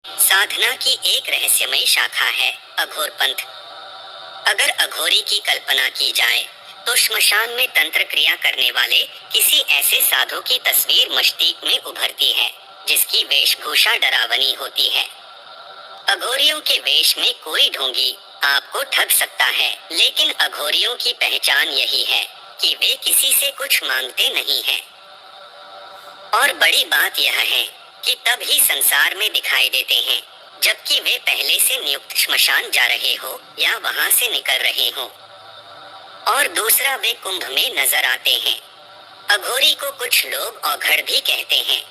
साधना की एक रहस्यमयी शाखा है अघोर पंथ। अगर अघोरी की कल्पना की जाए तो श्मशान में तंत्र क्रिया करने वाले किसी ऐसे साधु की तस्वीर मस्तिष्क में उभरती है जिसकी वेशभूषा डरावनी होती है। अघोरियों के वेश में कोई ढोंगी आपको ठग सकता है, लेकिन अघोरियों की पहचान यही है कि वे किसी से कुछ मांगते नहीं हैं। और बड़ी बात यह है कि तब ही संसार में दिखाई देते हैं जबकि वे पहले से नियुक्त श्मशान जा रहे हो या वहां से निकल रहे हो। और दूसरा, वे कुंभ में नजर आते हैं। अघोरी को कुछ लोग औघड़ भी कहते हैं।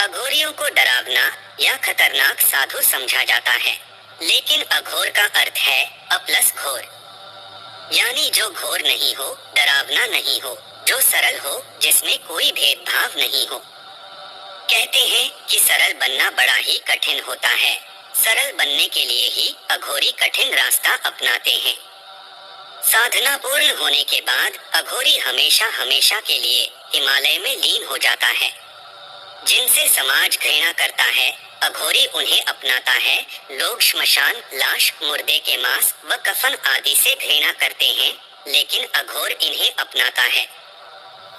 अघोरियों को डरावना या खतरनाक साधु समझा जाता है, लेकिन अघोर का अर्थ है अप्लस घोर, यानी जो घोर नहीं हो, डरावना नहीं हो, जो सरल हो, जिसमें कोई भेदभाव नहीं हो। कहते हैं कि सरल बनना बड़ा ही कठिन होता है। सरल बनने के लिए ही अघोरी कठिन रास्ता अपनाते हैं। साधना पूर्ण होने के बाद अघोरी हमेशा हमेशा के लिए हिमालय में लीन हो जाता है। जिनसे समाज घृणा करता है, अघोरी उन्हें अपनाता है। लोग श्मशान, लाश, मुर्दे के मांस व कफन आदि से घृणा करते हैं, लेकिन अघोर इन्हें अपनाता है।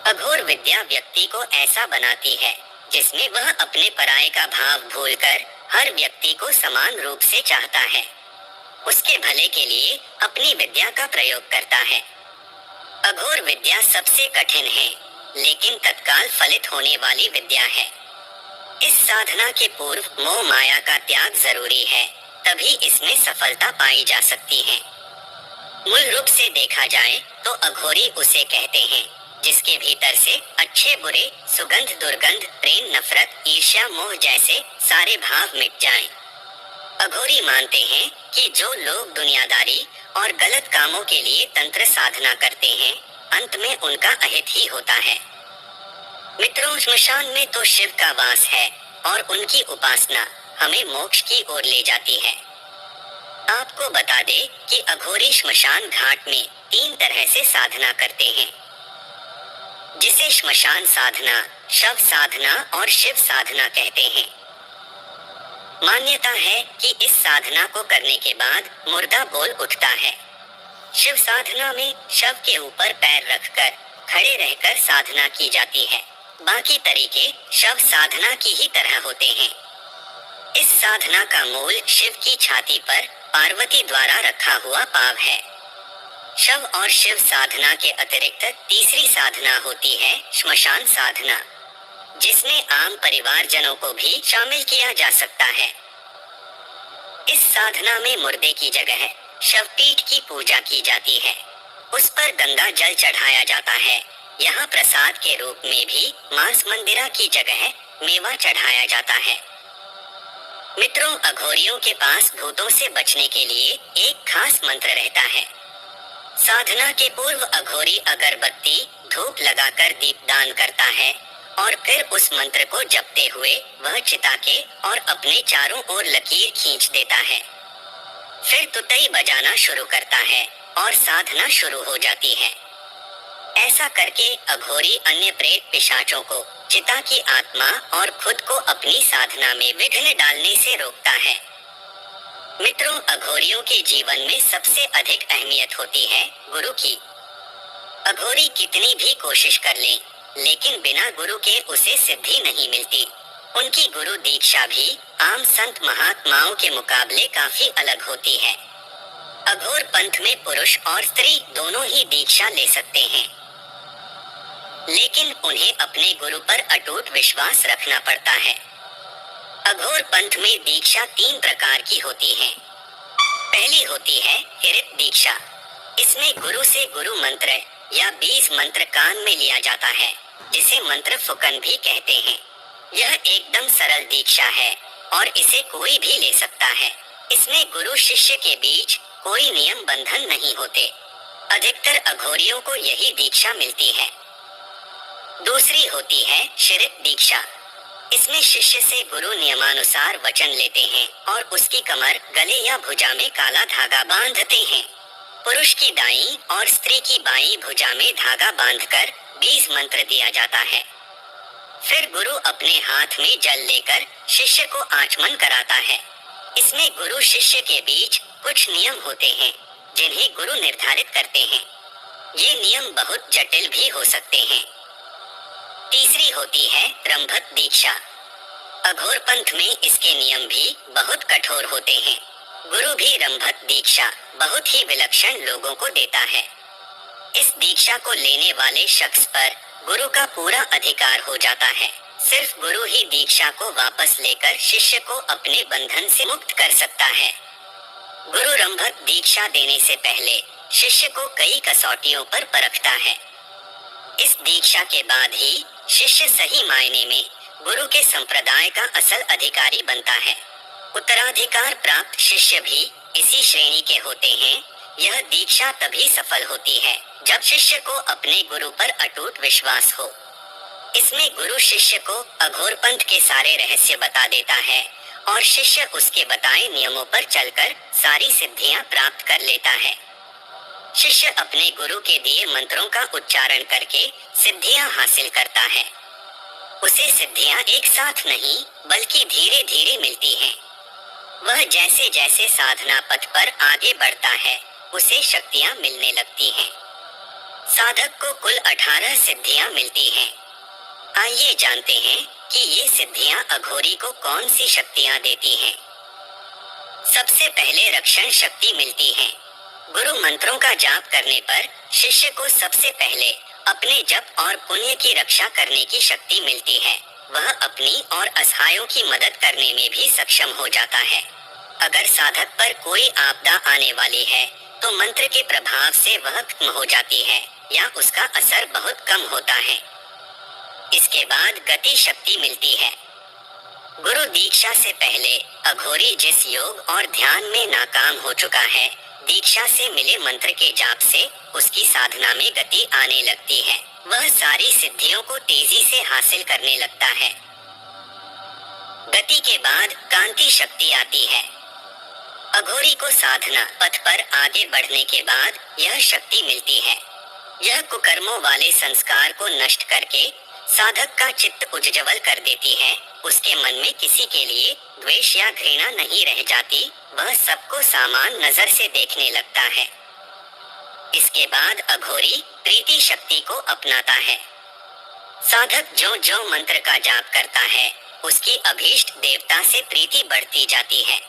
अघोर विद्या व्यक्ति को ऐसा बनाती है जिसमें वह अपने पराये का भाव भूलकर हर व्यक्ति को समान रूप से चाहता है, उसके भले के लिए अपनी विद्या का प्रयोग करता है। अघोर विद्या सबसे कठिन है, लेकिन तत्काल फलित होने वाली विद्या है। इस साधना के पूर्व मोह माया का त्याग जरूरी है, तभी इसमें सफलता पाई जा सकती है। मूल रूप से देखा जाए तो अघोरी उसे कहते हैं जिसके भीतर से अच्छे बुरे, सुगंध दुर्गंध, प्रेम नफरत, ईर्ष्या मोह जैसे सारे भाव मिट जाएं। अघोरी मानते हैं कि जो लोग दुनियादारी और गलत कामों के लिए तंत्र साधना करते हैं, अंत में उनका अहित ही होता है। मित्रों, श्मशान में तो शिव का वास है और उनकी उपासना हमें मोक्ष की ओर ले जाती है। आपको बता दे कि अघोरी श्मशान घाट में 3 तरह से साधना करते हैं, जिसे श्मशान साधना, शव साधना और शिव साधना कहते हैं। मान्यता है कि इस साधना को करने के बाद मुर्दा बोल उठता है। शिव साधना में शव के ऊपर पैर रखकर खड़े रहकर साधना की जाती है। बाकी तरीके शव साधना की ही तरह होते हैं। इस साधना का मूल शिव की छाती पर पार्वती द्वारा रखा हुआ पाव है। शव और शिव साधना के अतिरिक्त तीसरी साधना होती है श्मशान साधना, जिसमें आम परिवारजनों को भी शामिल किया जा सकता है। इस साधना में मुर्दे की जगह शवपीठ की पूजा की जाती है। उस पर गंगा जल चढ़ाया जाता है। यहाँ प्रसाद के रूप में भी मांस मंदिरा की जगह मेवा चढ़ाया जाता है। मित्रों, अघोरियों के पास भूतों से बचने के लिए एक खास मंत्र रहता है। साधना के पूर्व अघोरी अगरबत्ती, धूप लगाकर दीपदान करता है और फिर उस मंत्र को जपते हुए वह चिता के और अपने चारों ओर लकीर खींच देता है। फिर तुतई बजाना शुरू करता है और साधना शुरू हो जाती है। ऐसा करके अघोरी अन्य प्रेत पिशाचों को, चिता की आत्मा और खुद को अपनी साधना में विघ्न डालने से रोकता है। मित्रों, अघोरियों के जीवन में सबसे अधिक अहमियत होती है गुरु की। अघोरी कितनी भी कोशिश कर ले, लेकिन बिना गुरु के उसे सिद्धि नहीं मिलती। उनकी गुरु दीक्षा भी आम संत महात्माओं के मुकाबले काफी अलग होती है। अघोर पंथ में पुरुष और स्त्री दोनों ही दीक्षा ले सकते हैं, लेकिन उन्हें अपने गुरु पर अटूट विश्वास रखना पड़ता है। अघोर पंथ में दीक्षा 3 प्रकार की होती है। पहली होती है हिरित दीक्षा। इसमें गुरु से गुरु मंत्र या 20 मंत्र कान में लिया जाता है, जिसे मंत्र फुकन भी कहते हैं। यह एकदम सरल दीक्षा है और इसे कोई भी ले सकता है। इसमें गुरु शिष्य के बीच कोई नियम बंधन नहीं होते। अधिकतर अघोरियों को यही दीक्षा मिलती है। दूसरी होती है शिरित दीक्षा। इसमें शिष्य से गुरु नियमानुसार वचन लेते हैं और उसकी कमर, गले या भुजा में काला धागा बांधते हैं। पुरुष की दाईं और स्त्री की बाईं भुजा में धागा बांधकर 20 मंत्र दिया जाता है। फिर गुरु अपने हाथ में जल लेकर शिष्य को आचमन कराता है। इसमें गुरु शिष्य के बीच कुछ नियम होते हैं जिन्हें गुरु निर्धारित करते हैं। ये नियम बहुत जटिल भी हो सकते हैं। तीसरी होती है रंभत दीक्षा। अघोर पंथ में इसके नियम भी बहुत कठोर होते हैं। गुरु भी रंभत दीक्षा बहुत ही विलक्षण लोगों को देता है। इस दीक्षा को लेने वाले शख्स पर गुरु का पूरा अधिकार हो जाता है। सिर्फ गुरु ही दीक्षा को वापस लेकर शिष्य को अपने बंधन से मुक्त कर सकता है। गुरु रंभत दीक्षा देने से पहले शिष्य को कई कसौटियों पर परखता है। इस दीक्षा के बाद ही शिष्य सही मायने में गुरु के संप्रदाय का असल अधिकारी बनता है। उत्तराधिकार प्राप्त शिष्य भी इसी श्रेणी के होते हैं। यह दीक्षा तभी सफल होती है जब शिष्य को अपने गुरु पर अटूट विश्वास हो। इसमें गुरु शिष्य को अघोर पंथ के सारे रहस्य बता देता है और शिष्य उसके बताए नियमों पर चलकर सारी सिद्धियां प्राप्त कर लेता है। शिष्य अपने गुरु के दिए मंत्रों का उच्चारण करके सिद्धियां हासिल करता है। उसे सिद्धियां एक साथ नहीं बल्कि धीरे धीरे मिलती हैं। वह जैसे जैसे साधना पथ पर आगे बढ़ता है उसे शक्तियां मिलने लगती हैं। साधक को कुल 18 सिद्धियां मिलती हैं। आइए जानते हैं कि ये सिद्धियां अघोरी को कौन सी शक्तियां देती हैं। सबसे पहले रक्षण शक्ति मिलती है। गुरु मंत्रों का जाप करने पर शिष्य को सबसे पहले अपने जप और पुण्य की रक्षा करने की शक्ति मिलती है। वह अपनी और असहायों की मदद करने में भी सक्षम हो जाता है। अगर साधक पर कोई आपदा आने वाली है तो मंत्र के प्रभाव से वह खत्म हो जाती है या उसका असर बहुत कम होता है। इसके बाद गति शक्ति मिलती है। गुरु दीक्षा से पहले अघोरी जिस योग और ध्यान में नाकाम हो चुका है, दीक्षा से मिले मंत्र के जाप से उसकी साधना में गति आने लगती है। वह सारी सिद्धियों को तेजी से हासिल करने लगता है। गति के बाद कांति शक्ति आती है। अघोरी को साधना पथ पर आगे बढ़ने के बाद यह शक्ति मिलती है। यह कुकर्मों वाले संस्कार को नष्ट करके साधक का चित्त उज्ज्वल कर देती है। उसके मन में किसी के लिए द्वेष या घृणा नहीं रह जाती। वह सबको समान नजर से देखने लगता है। इसके बाद अघोरी प्रीति शक्ति को अपनाता है। साधक जो जो मंत्र का जाप करता है उसकी अभीष्ट देवता से प्रीति बढ़ती जाती है।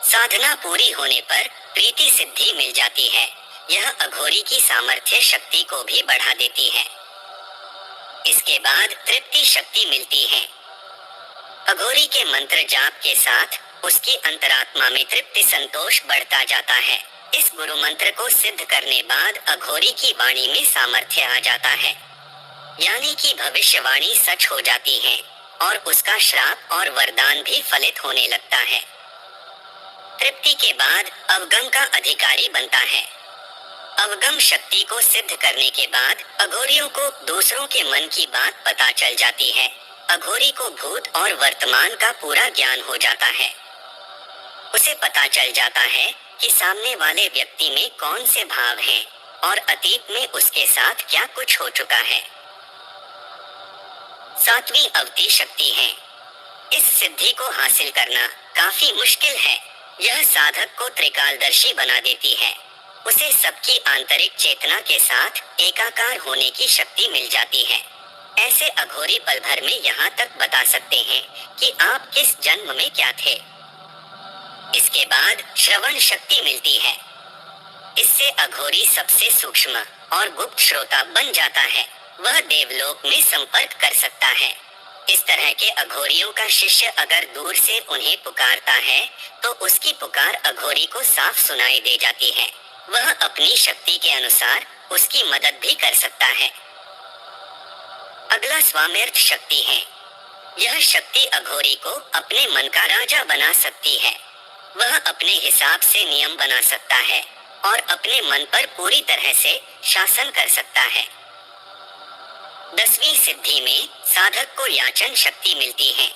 साधना पूरी होने पर प्रीति सिद्धि मिल जाती है। यह अघोरी की सामर्थ्य शक्ति को भी बढ़ा देती है। इसके बाद तृप्ति शक्ति मिलती है। अघोरी के मंत्र जाप के साथ उसकी अंतरात्मा में तृप्ति संतोष बढ़ता जाता है। इस गुरु मंत्र को सिद्ध करने बाद अघोरी की वाणी में सामर्थ्य आ जाता है, यानी कि भविष्यवाणी सच हो जाती है और उसका श्राप और वरदान भी फलित होने लगता है। तृप्ति के बाद अवगम का अधिकारी बनता है। अवगम शक्ति को सिद्ध करने के बाद अघोरियों को दूसरों के मन की बात पता चल जाती है। अघोरी को भूत और वर्तमान का पूरा ज्ञान हो जाता है। उसे पता चल जाता है कि सामने वाले व्यक्ति में कौन से भाव हैं और अतीत में उसके साथ क्या कुछ हो चुका है। सातवीं अवधि शक्ति है। इस सिद्धि को हासिल करना काफी मुश्किल है। यह साधक को त्रिकालदर्शी बना देती है। उसे सबकी आंतरिक चेतना के साथ एकाकार होने की शक्ति मिल जाती है। ऐसे अघोरी पल भर में यहाँ तक बता सकते हैं कि आप किस जन्म में क्या थे। इसके बाद श्रवण शक्ति मिलती है। इससे अघोरी सबसे सूक्ष्म और गुप्त श्रोता बन जाता है। वह देवलोक में संपर्क कर सकता है। इस तरह के अघोरियों का शिष्य अगर दूर से उन्हें पुकारता है तो उसकी पुकार अघोरी को साफ सुनाई दे जाती है। वह अपनी शक्ति के अनुसार उसकी मदद भी कर सकता है। अगला स्वामिर्थ शक्ति है। यह शक्ति अघोरी को अपने मन का राजा बना सकती है। वह अपने हिसाब से नियम बना सकता है और अपने मन पर पूरी तरह से शासन कर सकता है। 10वीं सिद्धि में साधक को याचन शक्ति मिलती है।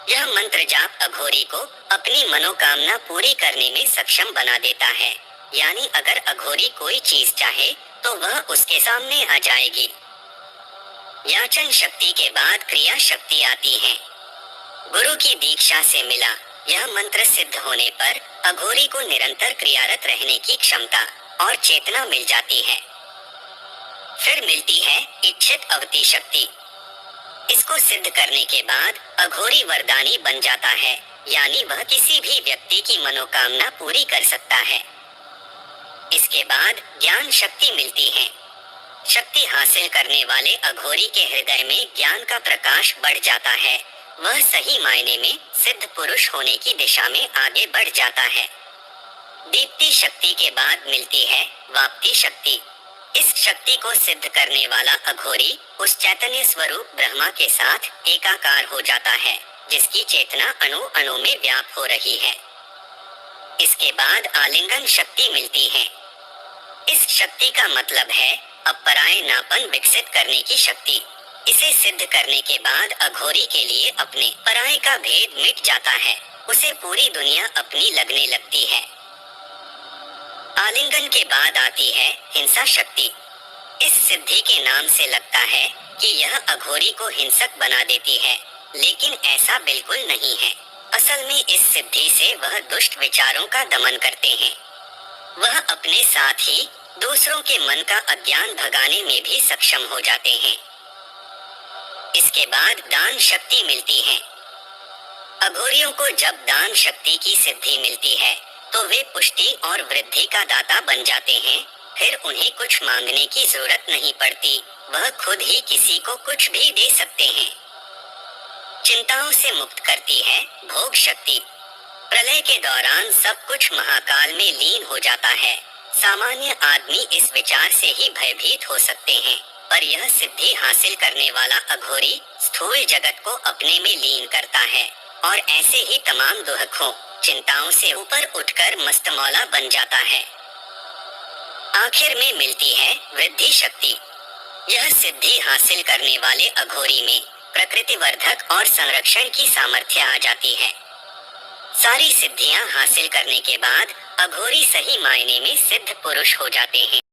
यह मंत्र जाप अघोरी को अपनी मनोकामना पूरी करने में सक्षम बना देता है, यानी अगर अघोरी कोई चीज चाहे तो वह उसके सामने आ जाएगी। याचन शक्ति के बाद क्रिया शक्ति आती है। गुरु की दीक्षा से मिला यह मंत्र सिद्ध होने पर अघोरी को निरंतर क्रियारत रहने की क्षमता और चेतना मिल जाती है। फिर मिलती है इच्छित अवति शक्ति। इसको सिद्ध करने के बाद अघोरी वरदानी बन जाता है, यानी वह किसी भी व्यक्ति की मनोकामना पूरी कर सकता है। इसके बाद ज्ञान शक्ति मिलती है। शक्ति हासिल करने वाले अघोरी के हृदय में ज्ञान का प्रकाश बढ़ जाता है। वह सही मायने में सिद्ध पुरुष होने की दिशा में आगे बढ़ जाता है। दीप्ति शक्ति के बाद मिलती है वाप्ति शक्ति। इस शक्ति को सिद्ध करने वाला अघोरी उस चैतन्य स्वरूप ब्रह्मा के साथ एकाकार हो जाता है, जिसकी चेतना अणु अणु में व्याप्त हो रही है। इसके बाद आलिंगन शक्ति मिलती है। इस शक्ति का मतलब है अपराय नापन विकसित करने की शक्ति। इसे सिद्ध करने के बाद अघोरी के लिए अपने पराये का भेद मिट जाता है। उसे पूरी दुनिया अपनी लगने लगती है। आलिंगन के बाद आती है हिंसा शक्ति। इस सिद्धि के नाम से लगता है कि यह अघोरी को हिंसक बना देती है, लेकिन ऐसा बिल्कुल नहीं है। असल में इस सिद्धि से वह दुष्ट विचारों का दमन करते हैं। वह अपने साथ ही दूसरों के मन का अज्ञान भगाने में भी सक्षम हो जाते हैं। इसके बाद दान शक्ति मिलती है। अघोरियों को जब दान शक्ति की सिद्धि मिलती है तो वे पुष्टि और वृद्धि का दाता बन जाते हैं। फिर उन्हें कुछ मांगने की जरूरत नहीं पड़ती, वह खुद ही किसी को कुछ भी दे सकते हैं। चिंताओं से मुक्त करती है भोग शक्ति। प्रलय के दौरान सब कुछ महाकाल में लीन हो जाता है। सामान्य आदमी इस विचार से ही भयभीत हो सकते हैं, पर यह सिद्धि हासिल करने वाला अघोरी स्थूल जगत को अपने में लीन करता है और ऐसे ही तमाम दुखों चिंताओं से ऊपर उठकर मस्तमौला बन जाता है। आखिर में मिलती है वृद्धि शक्ति। यह सिद्धि हासिल करने वाले अघोरी में प्रकृति वर्धक और संरक्षण की सामर्थ्य आ जाती है। सारी सिद्धियां हासिल करने के बाद अघोरी सही मायने में सिद्ध पुरुष हो जाते हैं।